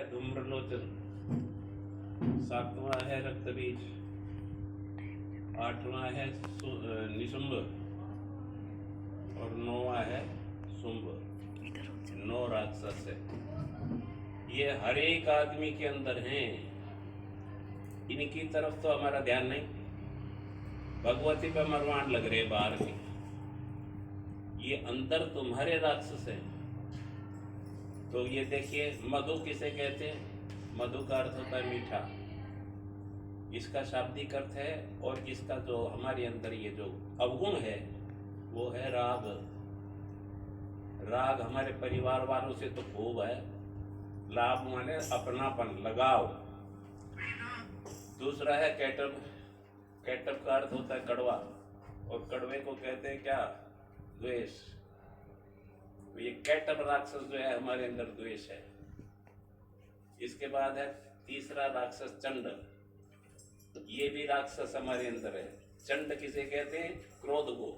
धूम्रलोचन, सातवां है रक्तबीज, आठवां है निशुंभ और नौवां है शुंभ। 9 राक्षस है। ये हर एक आदमी के अंदर हैं। इनकी तरफ तो हमारा ध्यान नहीं। भगवती पे मरवान लग रहे बाहर की। ये अंदर तुम्हारे राक्षस हैं। तो ये देखिए, मधु किसे कहते हैं? मधु का अर्थ होता है मीठा। इसका शाब्दिक अर्थ है। और इसका जो हमारे अंदर ये जो अवगुण है वो है राग। राग हमारे परिवार वालों से तो खूब है। लाभ माने अपनापन, लगाव। दूसरा है कैटब। कैटब का अर्थ होता है कड़वा, और कड़वे को कहते हैं क्या? द्वेष। तो ये कैटब राक्षस जो है हमारे अंदर द्वेष है। इसके बाद है तीसरा राक्षस चंड। ये भी राक्षस हमारे अंदर है। चंड किसे कहते हैं? क्रोध को।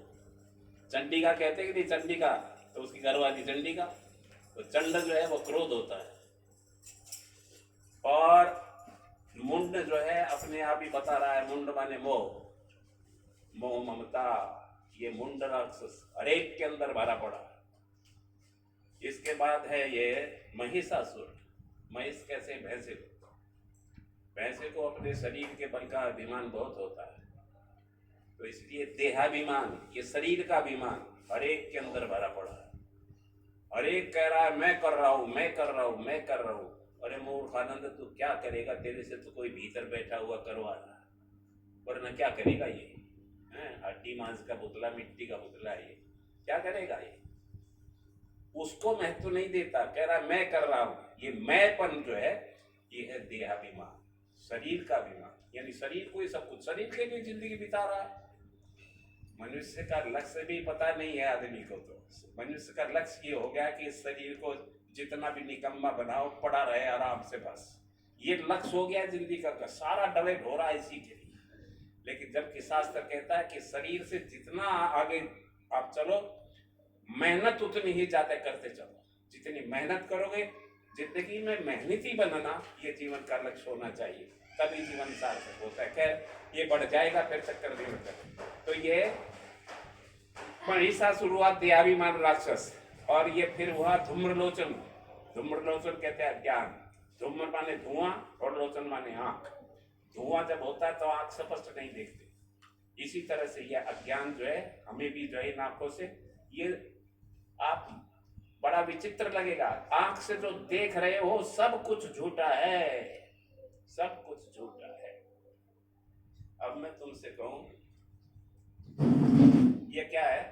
चंडिका कहते हैं कि नहीं? चंडिका तो उसकी घरवाली चंडिका। तो चंड जो है वो क्रोध होता है। और मुंड जो है अपने आप ही बता रहा है, मुंड माने मोह, मोह ममता। ये मुंड राक्षस हर एक के अंदर भरा पड़ा। इसके बाद है ये महिषासुर। महिष कैसे? भैंसे को। भैंसे को अपने शरीर के बल का अभिमान बहुत होता है। तो इसलिए देहाभिमान, ये शरीर का अभिमान हर एक के अंदर भरा पड़ा है। हर एक कह रहा है मैं कर रहा हूं, मैं कर रहा हूं, मैं कर रहा हूं। अरे मूर्ख आनंद, तू क्या करेगा? तेरे से तो कोई भीतर बैठा हुआ करवा रहा है, वरना क्या करेगा ये? हड्डी मांस का पुतला, मिट्टी का पुतला है ये, क्या करेगा ये? उसको महत्व नहीं देता, कह रहा मैं कर रहा हूं। ये मैंपन जो है ये है देहाभिमान, शरीर का अभिमान। यानी शरीर को ही सब कुछ, शरीर के लिए जिंदगी बिता रहा है। मनुष्य का लक्ष्य भी पता नहीं है आदमी को। तो मनुष्य का लक्ष्य ये हो गया कि इस शरीर को जितना भी निकम्मा बनाओ, पड़ा रहे आराम से, बस ये लक्ष्य हो गया जिंदगी का। सारा डबेट हो रहा है इसी के लिए। लेकिन जबकि शास्त्र कहता है कि शरीर से जितना आगे आप चलो, मेहनत उतनी ही ज्यादा करते चलो। जितनी मेहनत करोगे, जिंदगी में मेहनती बनना ये जीवन का लक्ष्य होना चाहिए, तभी जीवन सार्थक होता है। खैर ये बढ़ जाएगा फिर चक्कर नहीं होता। तो ये महिषासुर हुआ देहाभिमान राक्षस। और ये फिर हुआ धूम्रलोचन। धूम्रलोचन कहते हैं अज्ञान। धूम्र माने धुआं और लोचन माने आंख। धुआं जब होता है तो आंख स्पष्ट नहीं देखते। इसी तरह से यह अज्ञान जो है हमें भी जो है आंखों से, ये आप बड़ा विचित्र लगेगा, आंख से जो देख रहे हो सब कुछ झूठा है, सब कुछ झूठा है। अब मैं तुमसे कहूं, ये क्या है?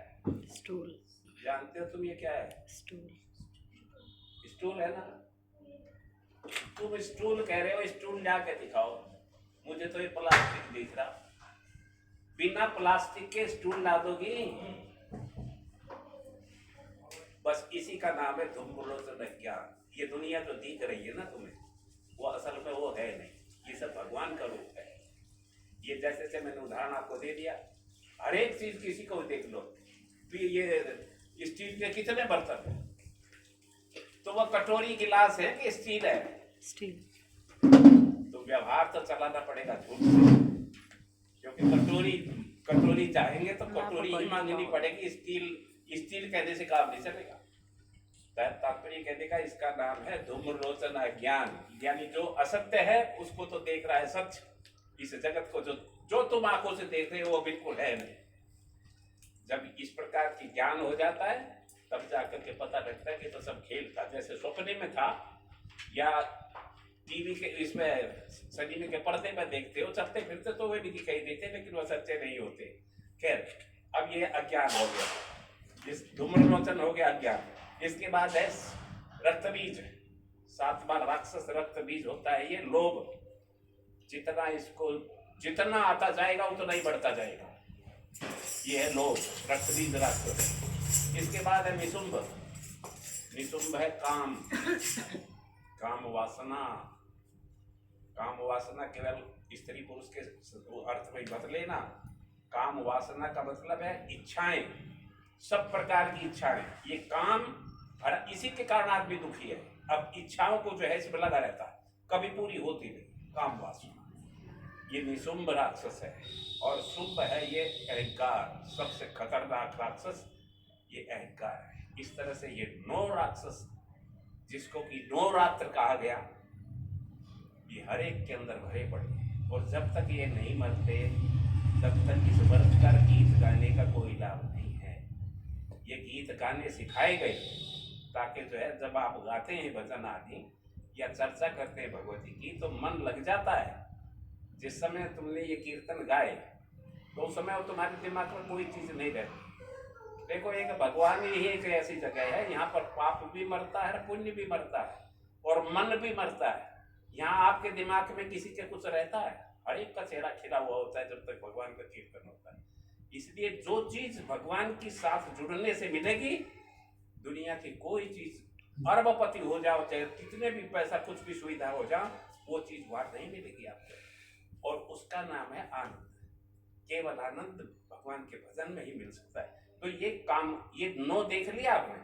स्टूल। जानते हो तुम ये क्या है? स्टूल। स्टूल है ना? तुम स्टूल कह रहे हो, स्टूल जाके दिखाओ। मुझे तो ये प्लास्टिक दिख रहा। बिना प्लास्टिक के स्टूल ला दोगी? बस इसी का नाम है धूम्रलोचन अज्ञान। ये दुनिया जो दिख रही है ना तुम्हें, वो असल में वो है नहीं। ये सब भगवान का रूप है। ये जैसे से मैंने उदाहरण आपको दे दिया, हर एक चीज किसी को देख लो। ये स्टील के कितने बर्तन है? तो वो कटोरी गिलास है कि स्टील है? स्टील। तो व्यवहार तो चलाना पड़ेगा झूठ से, क्योंकि कटोरी चाहेंगे तो कटोरी ही मांगनी पड़ेगी। स्टील कहने से काम नहीं चलेगा। तात्पर्य कहने का इसका नाम है धूम्रलोचन अज्ञान। यानी जो असत्य है उसको तो देख रहा है सच। इस जगत को जो तुम आंखों से देख रहे हो वो बिल्कुल है नहीं। जब इस प्रकार की ज्ञान हो जाता है तब जाकर के पता लगता है कि तो सब खेल था, जैसे सपने में था, या टीवी के इसमें सिनेमा के पर्दे में देखते हो, चलते फिरते तो वे भी दिखाई देते, लेकिन वो सच्चे नहीं होते। खैर, अब ये अज्ञान हो गया, इस धूम्रलोचन हो गया अज्ञान। इसके बाद है रक्तबीज। 7वां राक्षस रक्तबीज होता है। ये लोभ। जितना आता जाएगा उतना ही बढ़ता जाएगा। ये है लोभ, रक्तबीज राक्षस। इसके बाद है निशुंभ। निशुंभ है काम, काम वासना। काम वासना केवल स्त्री पुरुष के अर्थ में मत लेना। काम वासना का मतलब है इच्छाएं, सब प्रकार की इच्छाएं। ये काम, इसी के कारण आदमी दुखी है। अब इच्छाओं को जो है इसमें लगा रहता है, कभी पूरी होती नहीं, काम वासना। ये निशुंभ राक्षस है, और शुंभ है ये अहंकार। सबसे खतरनाक राक्षस ये अहंकार है। इस तरह से ये 9 राक्षस, जिसको कि 9 रात्र कहा गया, ये हर एक के अंदर भरे पड़े हैं। और जब तक ये नहीं मरते तब तक इस वर्ष का गीत गाने का कोई लाभ नहीं है। ये गीत गाने सिखाए गए ताकि जो है जब आप गाते हैं भजन आदि या चर्चा करते हैं भगवती की, तो मन लग जाता है। जिस समय तुमने ये कीर्तन गाए तो उस समय तुम्हारे दिमाग में कोई चीज नहीं रहती। देखो, एक भगवान ही एक ऐसी जगह है, यहाँ पर पाप भी मरता है, पुण्य भी मरता है, और मन भी मरता है। यहाँ आपके दिमाग में किसी के कुछ रहता है? हर एक का चेहरा खिला हुआ होता है जब तक भगवान का कीर्तन होता है। इसलिए जो चीज भगवान के साथ जुड़ने से मिलेगी, दुनिया की कोई चीज, अरबपति हो जाओ, चाहे कितने भी पैसा, कुछ भी सुविधा हो जाओ, वो चीज वहां नहीं मिलेगी आपको। और उसका नाम है आनंद। केवल आनंद भगवान के भजन में ही मिल सकता है। तो ये काम, ये 9 देख लिया आपने,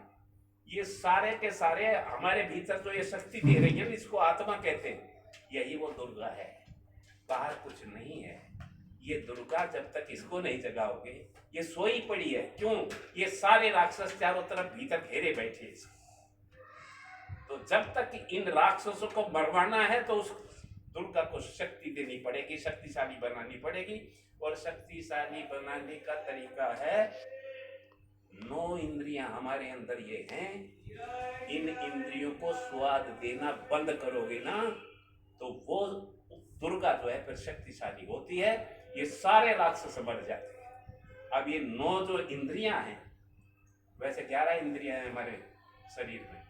ये सारे के सारे हमारे भीतर जो ये शक्ति दे रही है, इसको आत्मा कहते हैं। यही वो दुर्गा है, बाहर कुछ नहीं है। ये दुर्गा जब तक इसको नहीं जगाओगे, ये सोई पड़ी है। क्यों? ये सारे राक्षस चारों तरफ भीतर घेरे बैठे इसको। तो जब तक इन राक्षसों को मरवाना है तो उस दुर्गा को शक्ति देनी पड़ेगी, शक्तिशाली बनानी पड़ेगी। और शक्तिशाली बनाने का तरीका है, 9 इंद्रियां हमारे अंदर ये हैं। इन इंद्रियों को स्वाद देना बंद करोगे ना, तो वो दुर्गा जो है फिर शक्तिशाली होती है। ये सारे राक्षस मर जाते हैं। अब ये 9 जो इंद्रियां हैं, वैसे 11 इंद्रियां हैं हमारे शरीर में।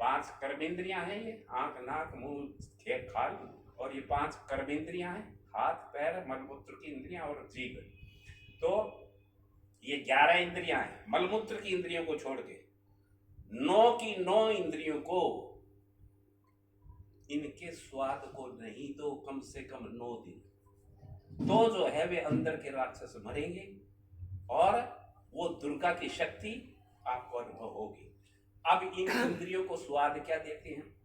5 कर्मेंद्रियां हैं, ये आंख, नाक, मुंह, खाल, और ये 5 कर्मेंद्रियां हैं, हाथ, पैर, मलमूत्र की इंद्रियां और जीभ। तो ये 11 इंद्रियां हैं। मलमूत्र की इंद्रियों को छोड़ के 9 की 9 इंद्रियों को, इनके स्वाद को नहीं तो कम से कम 9 दिन तो जो है वे अंदर के राक्षस मरेंगे, और वो दुर्गा की शक्ति आपको अनुभव होगी। अब इन इंद्रियों को स्वाद क्या देते हैं?